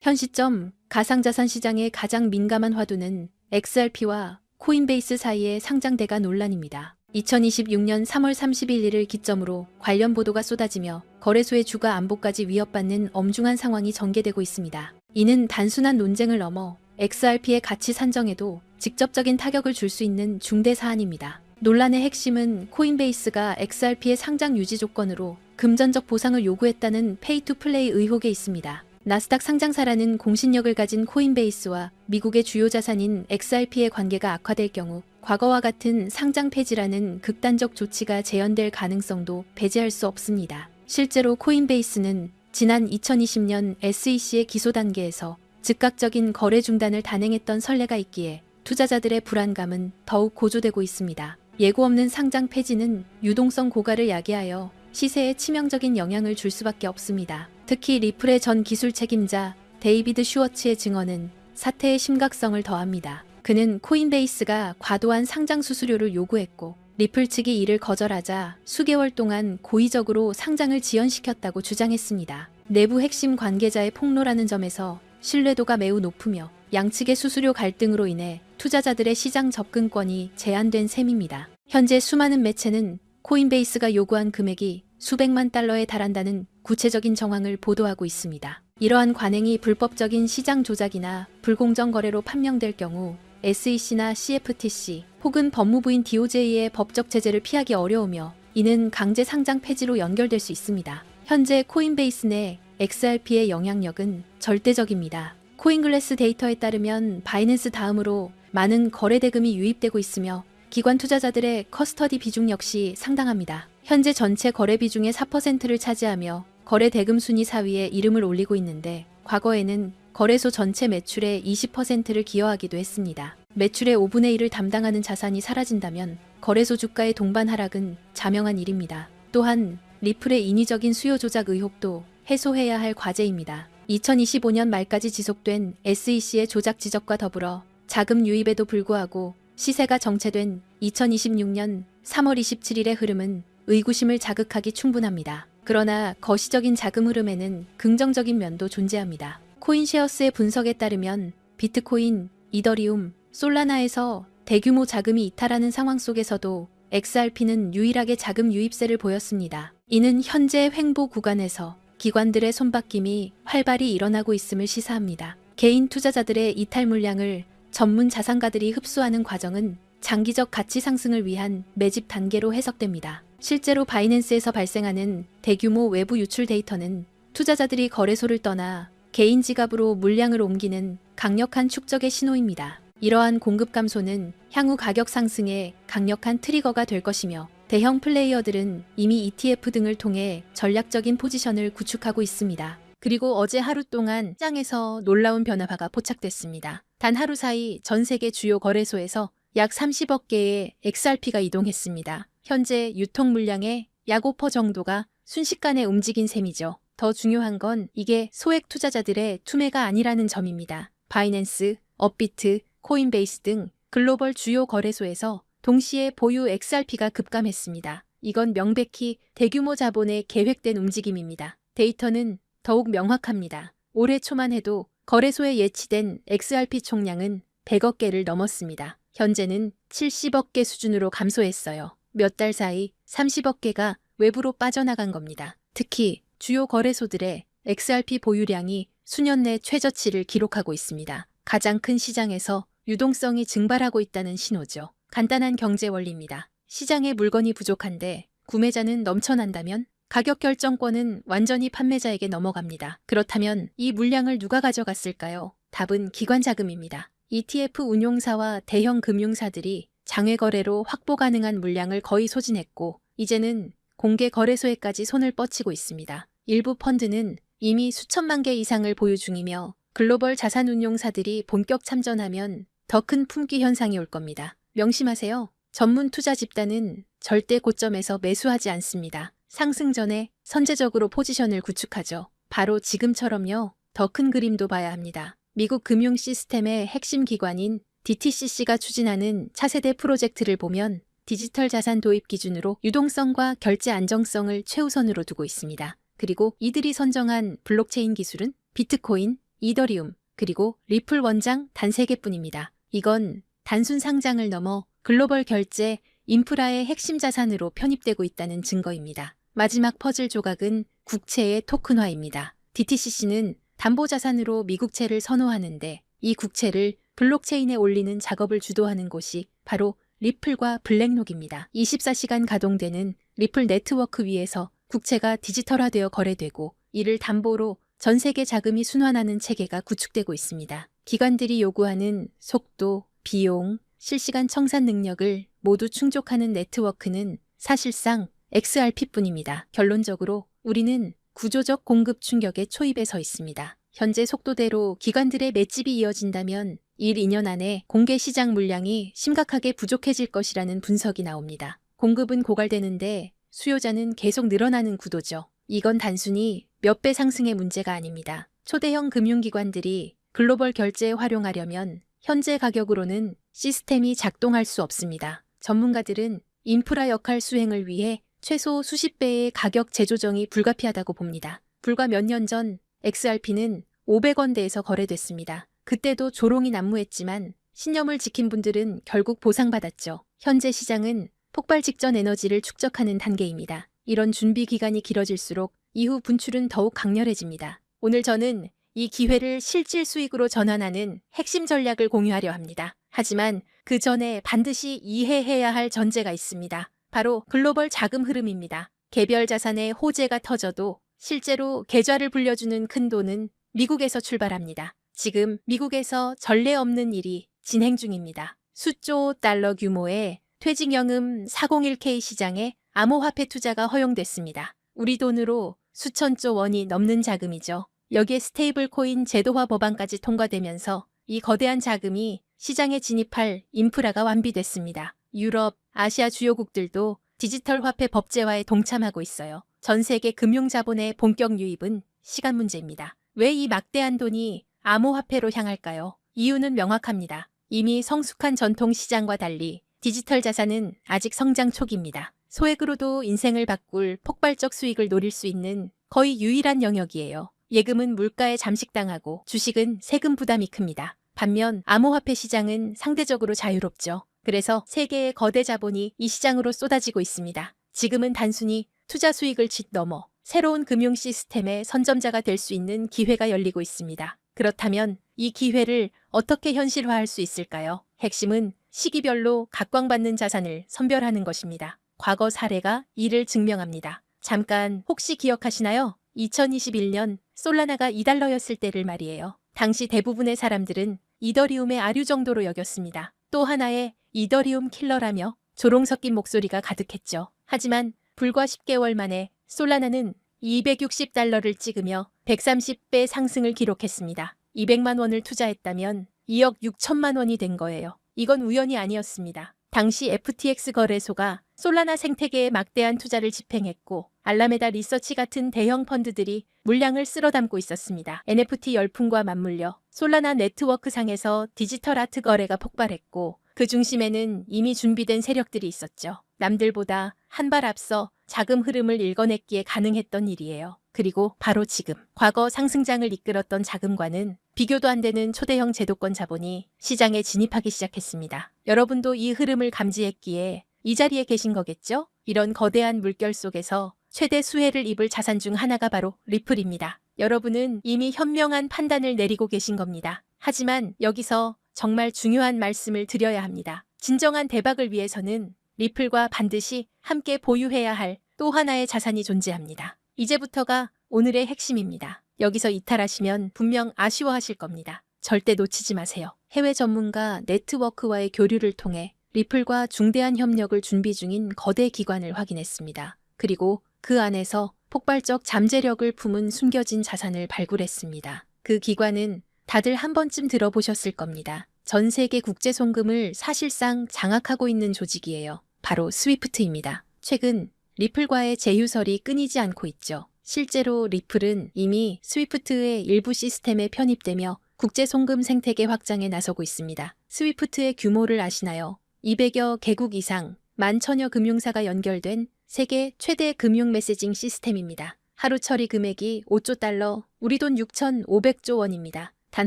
현 시점 가상자산 시장의 가장 민감한 화두는 XRP와 코인베이스 사이의 상장대가 논란입니다. 2026년 3월 31일을 기점으로 관련 보도가 쏟아지며 거래소의 주가 안보까지 위협받는 엄중한 상황이 전개되고 있습니다. 이는 단순한 논쟁을 넘어 XRP의 가치 산정에도 직접적인 타격을 줄 수 있는 중대 사안입니다. 논란의 핵심은 코인베이스가 XRP의 상장 유지 조건으로 금전적 보상을 요구했다는 페이투플레이 의혹에 있습니다. 나스닥 상장사라는 공신력을 가진 코인베이스와 미국의 주요 자산인 XRP의 관계가 악화될 경우 과거와 같은 상장 폐지라는 극단적 조치가 재현될 가능성도 배제할 수 없습니다. 실제로 코인베이스는 지난 2020년 SEC의 기소 단계에서 즉각적인 거래 중단을 단행했던 선례가 있기에 투자자들의 불안감은 더욱 고조되고 있습니다. 예고 없는 상장 폐지는 유동성 고갈을 야기하여 시세에 치명적인 영향을 줄 수밖에 없습니다. 특히 리플의 전 기술 책임자 데이비드 슈워츠의 증언은 사태의 심각성을 더합니다. 그는 코인베이스가 과도한 상장 수수료를 요구했고 리플 측이 이를 거절하자 수개월 동안 고의적으로 상장을 지연시켰다고 주장했습니다. 내부 핵심 관계자의 폭로라는 점에서 신뢰도가 매우 높으며 양측의 수수료 갈등으로 인해 투자자들의 시장 접근권이 제한된 셈입니다. 현재 수많은 매체는 코인베이스가 요구한 금액이 수백만 달러에 달한다는 구체적인 정황을 보도하고 있습니다. 이러한 관행이 불법적인 시장 조작이나 불공정 거래로 판명될 경우 SEC나 CFTC 혹은 법무부인 DOJ의 법적 제재를 피하기 어려우며 이는 강제 상장 폐지로 연결될 수 있습니다. 현재 코인베이스 내 XRP의 영향력은 절대적입니다. 코인글래스 데이터에 따르면 바이낸스 다음으로 많은 거래 대금이 유입되고 있으며 기관 투자자들의 커스터디 비중 역시 상당합니다. 현재 전체 거래 비중의 4%를 차지하며 거래 대금 순위 4위에 이름을 올리고 있는데 과거에는 거래소 전체 매출의 20%를 기여하기도 했습니다. 매출의 5분의 1을 담당하는 자산이 사라진다면 거래소 주가의 동반 하락은 자명한 일입니다. 또한 리플의 인위적인 수요 조작 의혹도 해소해야 할 과제입니다. 2025년 말까지 지속된 SEC의 조작 지적과 더불어 자금 유입에도 불구하고 시세가 정체된 2026년 3월 27일의 흐름은 의구심을 자극하기 충분합니다. 그러나 거시적인 자금 흐름에는 긍정적인 면도 존재합니다. 코인쉐어스의 분석에 따르면 비트코인, 이더리움, 솔라나에서 대규모 자금이 이탈하는 상황 속에서도 XRP는 유일하게 자금 유입세를 보였습니다. 이는 현재 횡보 구간에서 기관들의 손바뀜이 활발히 일어나고 있음을 시사합니다. 개인 투자자들의 이탈 물량을 전문 자산가들이 흡수하는 과정은 장기적 가치 상승을 위한 매집 단계로 해석됩니다. 실제로 바이낸스에서 발생하는 대규모 외부 유출 데이터는 투자자들이 거래소를 떠나 개인 지갑으로 물량을 옮기는 강력한 축적의 신호입니다. 이러한 공급 감소는 향후 가격 상승에 강력한 트리거가 될 것이며 대형 플레이어들은 이미 ETF 등을 통해 전략적인 포지션을 구축하고 있습니다. 그리고 어제 하루 동안 시장에서 놀라운 변화가 포착됐습니다. 단 하루 사이 전 세계 주요 거래소에서 약 30억 개의 XRP가 이동했습니다. 현재 유통 물량의 약 5% 정도가 순식간에 움직인 셈이죠. 더 중요한 건 이게 소액 투자자들의 투매가 아니라는 점입니다. 바이낸스, 업비트, 코인베이스 등 글로벌 주요 거래소에서 동시에 보유 XRP가 급감했습니다. 이건 명백히 대규모 자본의 계획된 움직임입니다. 데이터는 더욱 명확합니다. 올해 초만 해도 거래소에 예치된 XRP 총량은 100억 개를 넘었습니다. 현재는 70억 개 수준으로 감소했어요. 몇 달 사이 30억 개가 외부로 빠져나간 겁니다. 특히 주요 거래소들의 XRP 보유량이 수년 내 최저치를 기록하고 있습니다. 가장 큰 시장에서 유동성이 증발하고 있다는 신호죠. 간단한 경제 원리입니다. 시장에 물건이 부족한데 구매자는 넘쳐난다면 가격 결정권은 완전히 판매자에게 넘어갑니다. 그렇다면 이 물량을 누가 가져갔을까요? 답은 기관 자금입니다. ETF 운용사와 대형 금융사들이 장외 거래로 확보 가능한 물량을 거의 소진했고 이제는 공개 거래소에까지 손을 뻗치고 있습니다. 일부 펀드는 이미 수천만 개 이상을 보유 중이며 글로벌 자산운용사들이 본격 참전하면 더 큰 품귀 현상이 올 겁니다. 명심하세요. 전문 투자 집단은 절대 고점에서 매수하지 않습니다. 상승 전에 선제적으로 포지션을 구축하죠. 바로 지금처럼요. 더 큰 그림도 봐야 합니다. 미국 금융 시스템의 핵심 기관인 DTCC가 추진하는 차세대 프로젝트를 보면 디지털 자산 도입 기준으로 유동성과 결제 안정성을 최우선으로 두고 있습니다. 그리고 이들이 선정한 블록체인 기술은 비트코인, 이더리움, 그리고 리플 원장 단 3개뿐입니다. 이건 단순 상장을 넘어 글로벌 결제 인프라의 핵심 자산으로 편입되고 있다는 증거입니다. 마지막 퍼즐 조각은 국채의 토큰화입니다. DTCC는 담보자산으로 미국채를 선호하는데 이 국채를 블록체인에 올리는 작업을 주도하는 곳이 바로 리플과 블랙록입니다. 24시간 가동되는 리플 네트워크 위에서 국채가 디지털화되어 거래되고 이를 담보로 전 세계 자금이 순환하는 체계가 구축되고 있습니다. 기관들이 요구하는 속도, 비용, 실시간 청산 능력을 모두 충족하는 네트워크는 사실상 XRP뿐입니다. 결론적으로 우리는 구조적 공급 충격의 초입에 서 있습니다. 현재 속도대로 기관들의 맷집이 이어진다면 1, 2년 안에 공개 시장 물량이 심각하게 부족해질 것이라는 분석이 나옵니다. 공급은 고갈되는데 수요자는 계속 늘어나는 구도죠. 이건 단순히 몇 배 상승의 문제가 아닙니다. 초대형 금융기관들이 글로벌 결제에 활용하려면 현재 가격으로는 시스템이 작동할 수 없습니다. 전문가들은 인프라 역할 수행을 위해 최소 수십 배의 가격 재조정이 불가피하다고 봅니다. 불과 몇 년 전 XRP는 500원대에서 거래됐습니다. 그때도 조롱이 난무했지만 신념을 지킨 분들은 결국 보상받았죠. 현재 시장은 폭발 직전 에너지를 축적하는 단계입니다. 이런 준비 기간이 길어질수록 이후 분출은 더욱 강렬해집니다. 오늘 저는 이 기회를 실질 수익으로 전환하는 핵심 전략을 공유하려 합니다. 하지만 그 전에 반드시 이해해야 할 전제가 있습니다. 바로 글로벌 자금 흐름입니다. 개별 자산의 호재가 터져도 실제로 계좌를 불려주는 큰 돈은 미국에서 출발합니다. 지금 미국에서 전례 없는 일이 진행 중입니다. 수조 달러 규모의 퇴직연금 401k 시장에 암호화폐 투자가 허용됐습니다. 우리 돈으로 수천조 원이 넘는 자금이죠. 여기에 스테이블 코인 제도화 법안까지 통과되면서 이 거대한 자금이 시장에 진입할 인프라가 완비됐습니다. 유럽, 아시아 주요국들도 디지털 화폐 법제화에 동참하고 있어요. 전 세계 금융자본의 본격 유입은 시간 문제입니다. 왜 이 막대한 돈이 암호화폐로 향할까요? 이유는 명확합니다. 이미 성숙한 전통 시장과 달리 디지털 자산은 아직 성장 초기입니다. 소액으로도 인생을 바꿀 폭발적 수익을 노릴 수 있는 거의 유일한 영역이에요. 예금은 물가에 잠식당하고 주식은 세금 부담이 큽니다. 반면 암호화폐 시장은 상대적으로 자유롭죠. 그래서 세계의 거대 자본이 이 시장으로 쏟아지고 있습니다. 지금은 단순히 투자 수익을 넘어 새로운 금융 시스템의 선점자가 될 수 있는 기회가 열리고 있습니다. 그렇다면 이 기회를 어떻게 현실화할 수 있을까요? 핵심은 시기별로 각광받는 자산을 선별하는 것입니다. 과거 사례가 이를 증명합니다. 잠깐 혹시 기억하시나요? 2021년 솔라나가 $2였을 때를 말이에요. 당시 대부분의 사람들은 이더리움의 아류 정도로 여겼습니다. 또 하나의 이더리움 킬러라며 조롱 섞인 목소리가 가득했죠. 하지만 불과 10개월 만에 솔라나는 $260를 찍으며 130배 상승을 기록했습니다. 200만 원을 투자했다면 2억 6천만 원이 된 거예요. 이건 우연이 아니었습니다. 당시 FTX 거래소가 솔라나 생태계에 막대한 투자를 집행했고 알라메다 리서치 같은 대형 펀드들이 물량을 쓸어 담고 있었습니다. NFT 열풍과 맞물려 솔라나 네트워크 상에서 디지털 아트 거래가 폭발했고 그 중심에는 이미 준비된 세력들이 있었죠. 남들보다 한 발 앞서 자금 흐름을 읽어냈기에 가능했던 일이에요. 그리고 바로 지금 과거 상승장을 이끌었던 자금과는 비교도 안 되는 초대형 제도권 자본이 시장에 진입하기 시작했습니다. 여러분도 이 흐름을 감지했기에 이 자리에 계신 거겠죠? 이런 거대한 물결 속에서 최대 수혜를 입을 자산 중 하나가 바로 리플입니다. 여러분은 이미 현명한 판단을 내리고 계신 겁니다. 하지만 여기서 정말 중요한 말씀을 드려야 합니다. 진정한 대박을 위해서는 리플과 반드시 함께 보유해야 할 또 하나의 자산이 존재합니다. 이제부터가 오늘의 핵심입니다. 여기서 이탈하시면 분명 아쉬워하실 겁니다. 절대 놓치지 마세요. 해외 전문가 네트워크와의 교류를 통해 리플과 중대한 협력을 준비 중인 거대 기관을 확인했습니다. 그리고 그 안에서 폭발적 잠재력을 품은 숨겨진 자산을 발굴했습니다. 그 기관은 다들 한 번쯤 들어보셨을 겁니다. 전 세계 국제 송금을 사실상 장악하고 있는 조직이에요. 바로 스위프트입니다. 최근 리플과의 제휴설이 끊이지 않고 있죠. 실제로 리플은 이미 스위프트의 일부 시스템에 편입되며 국제 송금 생태계 확장에 나서고 있습니다. 스위프트의 규모를 아시나요? 200여 개국 이상, 11,000여 금융사가 연결된 세계 최대 금융 메시징 시스템입니다. 하루 처리 금액이 5조 달러, 우리 돈 6,500조 원입니다. 단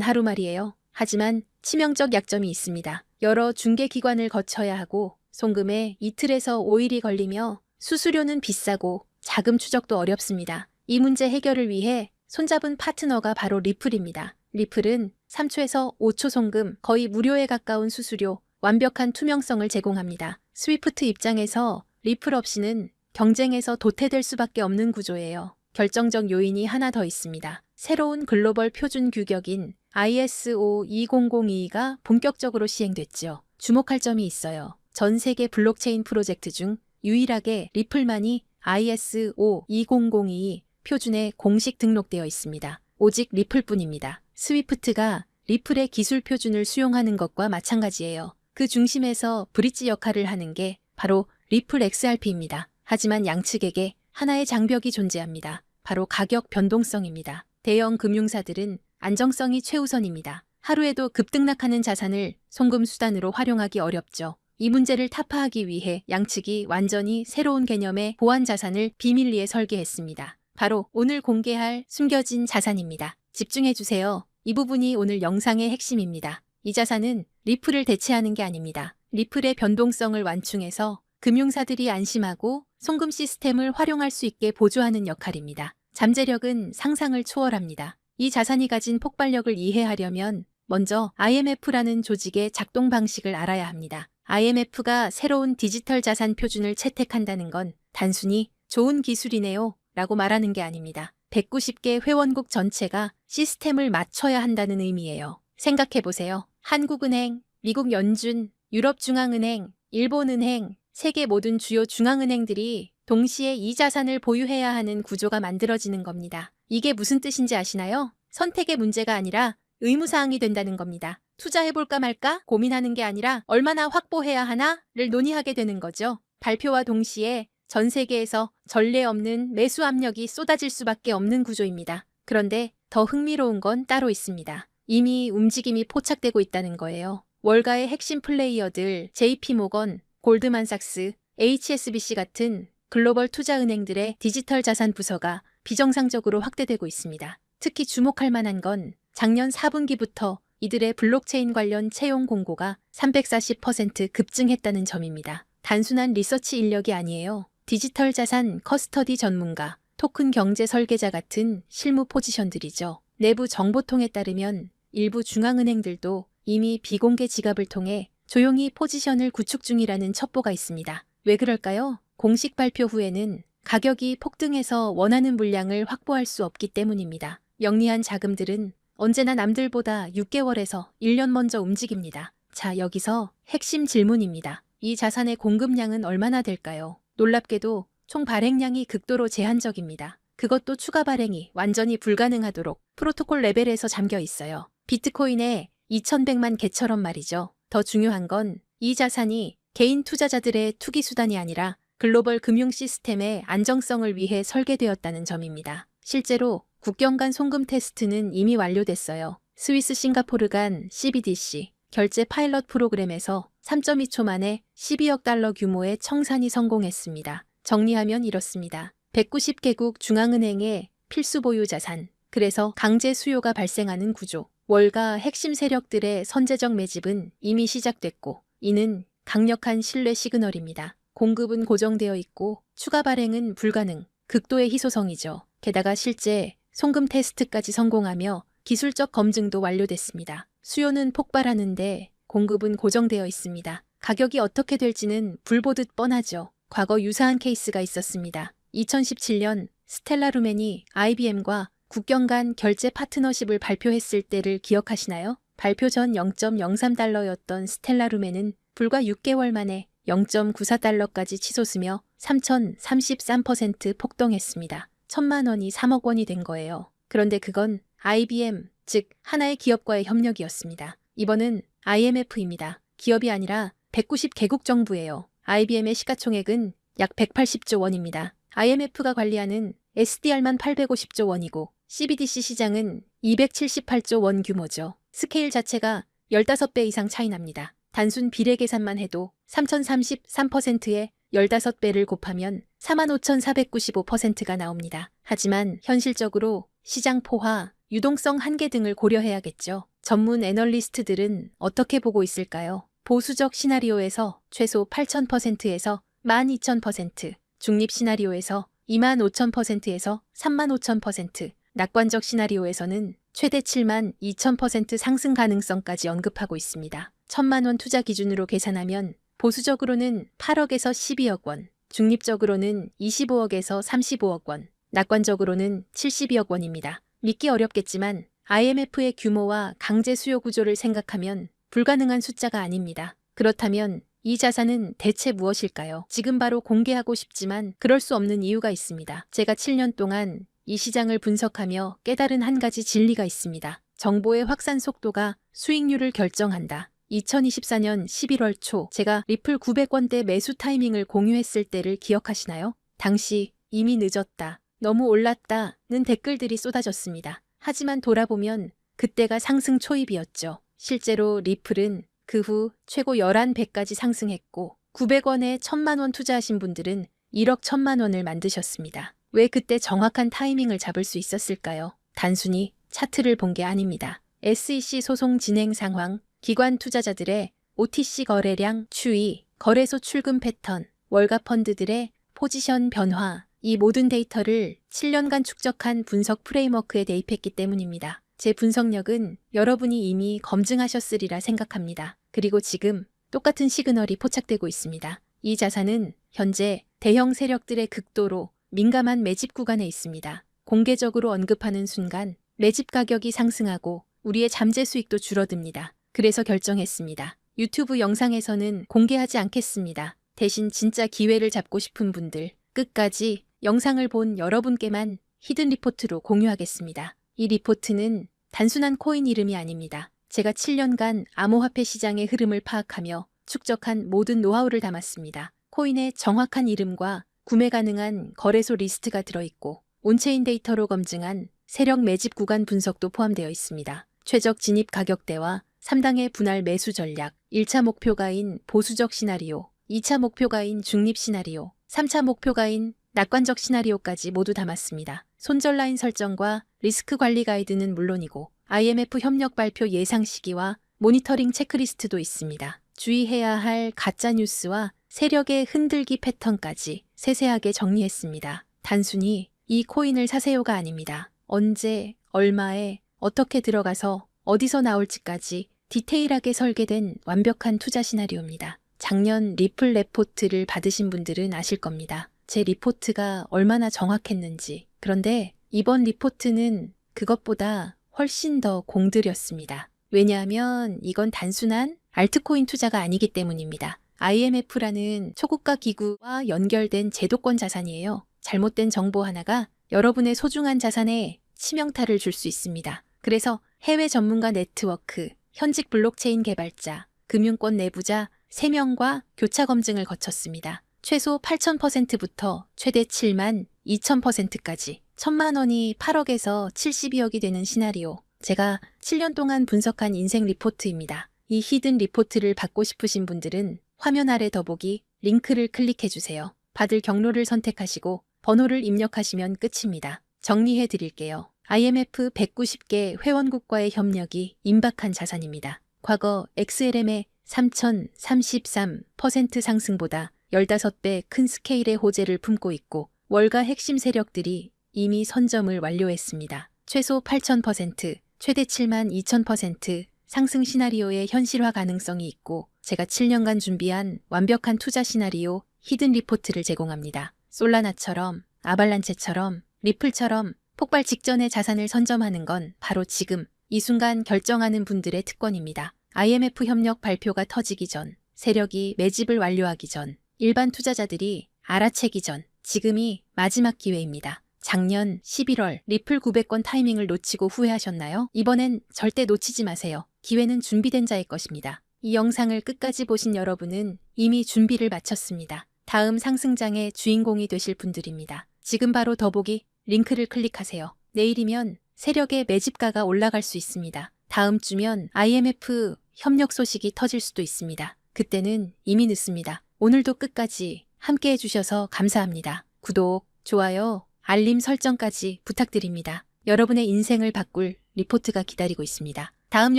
하루 말이에요. 하지만 치명적 약점이 있습니다. 여러 중개기관을 거쳐야 하고 송금에 이틀에서 5일이 걸리며 수수료는 비싸고 자금 추적도 어렵습니다. 이 문제 해결을 위해 손잡은 파트너가 바로 리플입니다. 리플은 3초에서 5초 송금, 거의 무료에 가까운 수수료, 완벽한 투명성을 제공합니다. 스위프트 입장에서 리플 없이는 경쟁에서 도태될 수밖에 없는 구조예요. 결정적 요인이 하나 더 있습니다. 새로운 글로벌 표준 규격인 ISO 20022가 본격적으로 시행됐죠. 주목할 점이 있어요. 전 세계 블록체인 프로젝트 중 유일하게 리플만이 ISO 20022 표준에 공식 등록되어 있습니다. 오직 리플뿐입니다. 스위프트가 리플의 기술 표준을 수용하는 것과 마찬가지예요. 그 중심에서 브릿지 역할을 하는 게 바로 리플 XRP입니다. 하지만 양측에게 하나의 장벽이 존재합니다. 바로 가격 변동성입니다. 대형 금융사들은 안정성이 최우선입니다. 하루에도 급등락하는 자산을 송금 수단으로 활용하기 어렵죠. 이 문제를 타파하기 위해 양측이 완전히 새로운 개념의 보안 자산을 비밀리에 설계했습니다. 바로 오늘 공개할 숨겨진 자산입니다. 집중해주세요. 이 부분이 오늘 영상의 핵심입니다. 이 자산은 리플을 대체하는 게 아닙니다. 리플의 변동성을 완충해서 금융사들이 안심하고 송금 시스템을 활용할 수 있게 보조하는 역할입니다. 잠재력은 상상을 초월합니다. 이 자산이 가진 폭발력을 이해하려면 먼저 IMF라는 조직의 작동 방식을 알아야 합니다. IMF가 새로운 디지털 자산 표준을 채택한다는 건 단순히 좋은 기술이네요 라고 말하는 게 아닙니다. 190개 회원국 전체가 시스템을 맞춰야 한다는 의미예요. 생각해보세요. 한국은행, 미국 연준, 유럽중앙은행, 일본은행, 세계 모든 주요 중앙은행들이 동시에 이 자산을 보유해야 하는 구조가 만들어지는 겁니다. 이게 무슨 뜻인지 아시나요? 선택의 문제가 아니라 의무사항이 된다는 겁니다. 투자해볼까 말까 고민하는 게 아니라 얼마나 확보해야 하나를 논의하게 되는 거죠. 발표와 동시에 전 세계에서 전례 없는 매수 압력이 쏟아질 수밖에 없는 구조입니다. 그런데 더 흥미로운 건 따로 있습니다. 이미 움직임이 포착되고 있다는 거예요. 월가의 핵심 플레이어들 JP모건, 골드만삭스, HSBC 같은 글로벌 투자은행들의 디지털 자산 부서가 비정상적으로 확대되고 있습니다. 특히 주목할 만한 건 작년 4분기부터 이들의 블록체인 관련 채용 공고가 340% 급증했다는 점입니다. 단순한 리서치 인력이 아니에요. 디지털 자산 커스터디 전문가, 토큰 경제 설계자 같은 실무 포지션들이죠. 내부 정보통에 따르면 일부 중앙은행들도 이미 비공개 지갑을 통해 조용히 포지션을 구축 중이라는 첩보가 있습니다. 왜 그럴까요? 공식 발표 후에는 가격이 폭등해서 원하는 물량을 확보할 수 없기 때문입니다. 영리한 자금들은 언제나 남들보다 6개월에서 1년 먼저 움직입니다. 자, 여기서 핵심 질문입니다. 이 자산의 공급량은 얼마나 될까요? 놀랍게도 총 발행량이 극도로 제한적입니다. 그것도 추가 발행이 완전히 불가능하도록 프로토콜 레벨에서 잠겨 있어요. 비트코인의 2100만 개처럼 말이죠. 더 중요한 건 이 자산이 개인 투자자들의 투기 수단이 아니라 글로벌 금융 시스템의 안정성을 위해 설계되었다는 점입니다. 실제로 국경 간 송금 테스트는 이미 완료됐어요. 스위스 싱가포르 간 CBDC 결제 파일럿 프로그램에서 3.2초 만에 12억 달러 규모의 청산이 성공했습니다. 정리하면 이렇습니다. 190개국 중앙은행의 필수 보유 자산, 그래서 강제 수요가 발생하는 구조. 월가 핵심 세력들의 선제적 매집은 이미 시작됐고 이는 강력한 신뢰 시그널입니다. 공급은 고정되어 있고 추가 발행은 불가능, 극도의 희소성이죠. 게다가 실제 송금 테스트까지 성공하며 기술적 검증도 완료됐습니다. 수요는 폭발하는데 공급은 고정되어 있습니다. 가격이 어떻게 될지는 불 보듯 뻔하죠. 과거 유사한 케이스가 있었습니다. 2017년 스텔라루멘이 IBM과 국경 간 결제 파트너십을 발표했을 때를 기억하시나요? 발표 전 0.03달러였던 스텔라루멘은 불과 6개월 만에 0.94달러까지 치솟으며 3033% 폭등했습니다. 1,000만 원이 3억 원이 된 거예요. 그런데 그건 IBM, 즉 하나의 기업과의 협력이었습니다. 이번은 IMF입니다. 기업이 아니라 190개국 정부예요. IBM의 시가총액은 약 180조 원입니다. IMF가 관리하는 SDR만 850조 원이고 CBDC 시장은 278조 원 규모죠. 스케일 자체가 15배 이상 차이 납니다. 단순 비례 계산만 해도 3033%에 15배를 곱하면 45,495%가 나옵니다. 하지만 현실적으로 시장 포화, 유동성 한계 등을 고려해야겠죠. 전문 애널리스트들은 어떻게 보고 있을까요? 보수적 시나리오에서 최소 8,000%에서 12,000%, 중립 시나리오에서 25,000%에서 35,000%, 낙관적 시나리오에서는 최대 72,000% 상승 가능성까지 언급하고 있습니다. 1,000만 원 투자 기준으로 계산하면 보수적으로는 8억에서 12억 원, 중립적으로는 25억에서 35억 원, 낙관적으로는 72억 원입니다. 믿기 어렵겠지만 IMF의 규모와 강제 수요 구조를 생각하면 불가능한 숫자가 아닙니다. 그렇다면 이 자산은 대체 무엇일까요? 지금 바로 공개하고 싶지만 그럴 수 없는 이유가 있습니다. 제가 7년 동안 이 시장을 분석하며 깨달은 한 가지 진리가 있습니다. 정보의 확산 속도가 수익률을 결정한다. 2024년 11월 초 제가 리플 900원대 매수 타이밍을 공유했을 때를 기억하시나요? 당시 이미 늦었다, 너무 올랐다는 댓글들이 쏟아졌습니다. 하지만 돌아보면 그때가 상승 초입이었죠. 실제로 리플은 그 후 최고 11배까지 상승했고 900원에 1,000만 원 투자하신 분들은 1억 1,000만 원을 만드셨습니다. 왜 그때 정확한 타이밍을 잡을 수 있었을까요? 단순히 차트를 본 게 아닙니다. SEC 소송 진행 상황, 기관 투자자들의 OTC 거래량 추이, 거래소 출금 패턴, 월가 펀드들의 포지션 변화, 이 모든 데이터를 7년간 축적한 분석 프레임워크에 대입했기 때문입니다. 제 분석력은 여러분이 이미 검증하셨으리라 생각합니다. 그리고 지금 똑같은 시그널이 포착되고 있습니다. 이 자산은 현재 대형 세력들의 극도로 민감한 매집 구간에 있습니다. 공개적으로 언급하는 순간 매집 가격이 상승하고 우리의 잠재 수익도 줄어듭니다. 그래서 결정했습니다. 유튜브 영상에서는 공개하지 않겠습니다. 대신 진짜 기회를 잡고 싶은 분들, 끝까지 영상을 본 여러분께만 히든 리포트로 공유하겠습니다. 이 리포트는 단순한 코인 이름이 아닙니다. 제가 7년간 암호화폐 시장의 흐름을 파악하며 축적한 모든 노하우를 담았습니다. 코인의 정확한 이름과 구매 가능한 거래소 리스트가 들어있고 온체인 데이터로 검증한 세력 매집 구간 분석도 포함되어 있습니다. 최적 진입 가격대와 3당의 분할 매수 전략, 1차 목표가인 보수적 시나리오, 2차 목표가인 중립 시나리오, 3차 목표가인 낙관적 시나리오까지 모두 담았습니다. 손절 라인 설정과 리스크 관리 가이드는 물론이고 IMF 협력 발표 예상 시기와 모니터링 체크리스트도 있습니다. 주의해야 할 가짜 뉴스와 세력의 흔들기 패턴까지 세세하게 정리했습니다. 단순히 이 코인을 사세요가 아닙니다. 언제, 얼마에, 어떻게 들어가서 어디서 나올지까지 디테일하게 설계된 완벽한 투자 시나리오입니다. 작년 리플 레포트를 받으신 분들은 아실 겁니다. 제 리포트가 얼마나 정확했는지. 그런데 이번 리포트는 그것보다 훨씬 더 공들였습니다. 왜냐하면 이건 단순한 알트코인 투자가 아니기 때문입니다. IMF라는 초국가 기구와 연결된 제도권 자산이에요. 잘못된 정보 하나가 여러분의 소중한 자산에 치명타를 줄 수 있습니다. 그래서 해외 전문가 네트워크, 현직 블록체인 개발자, 금융권 내부자 3명과 교차 검증을 거쳤습니다. 최소 8,000%부터 최대 7만 2,000%까지 1,000만 원이 8억에서 72억이 되는 시나리오. 제가 7년 동안 분석한 인생 리포트입니다. 이 히든 리포트를 받고 싶으신 분들은 화면 아래 더보기 링크를 클릭해주세요. 받을 경로를 선택하시고 번호를 입력하시면 끝입니다. 정리해 드릴게요. IMF 190개 회원국과의 협력이 임박한 자산입니다. 과거 XLM의 3,033% 상승보다 15배 큰 스케일의 호재를 품고 있고 월가 핵심 세력들이 이미 선점을 완료했습니다. 최소 8,000%, 최대 72,000% 상승 시나리오의 현실화 가능성이 있고 제가 7년간 준비한 완벽한 투자 시나리오 히든 리포트를 제공합니다. 솔라나처럼, 아발란체처럼, 리플처럼 폭발 직전에 자산을 선점하는 건 바로 지금 이 순간 결정하는 분들의 특권입니다. IMF 협력 발표가 터지기 전, 세력이 매집을 완료하기 전, 일반 투자자들이 알아채기 전, 지금이 마지막 기회입니다. 작년 11월 리플 900건 타이밍을 놓치고 후회하셨나요? 이번엔 절대 놓치지 마세요. 기회는 준비된 자의 것입니다. 이 영상을 끝까지 보신 여러분은 이미 준비를 마쳤습니다. 다음 상승장의 주인공이 되실 분들입니다. 지금 바로 더보기 링크를 클릭하세요. 내일이면 세력의 매집가가 올라갈 수 있습니다. 다음 주면 IMF 협력 소식이 터질 수도 있습니다. 그때는 이미 늦습니다. 오늘도 끝까지 함께 해주셔서 감사합니다. 구독, 좋아요, 알림 설정까지 부탁드립니다. 여러분의 인생을 바꿀 리포트가 기다리고 있습니다. 다음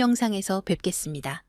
영상에서 뵙겠습니다.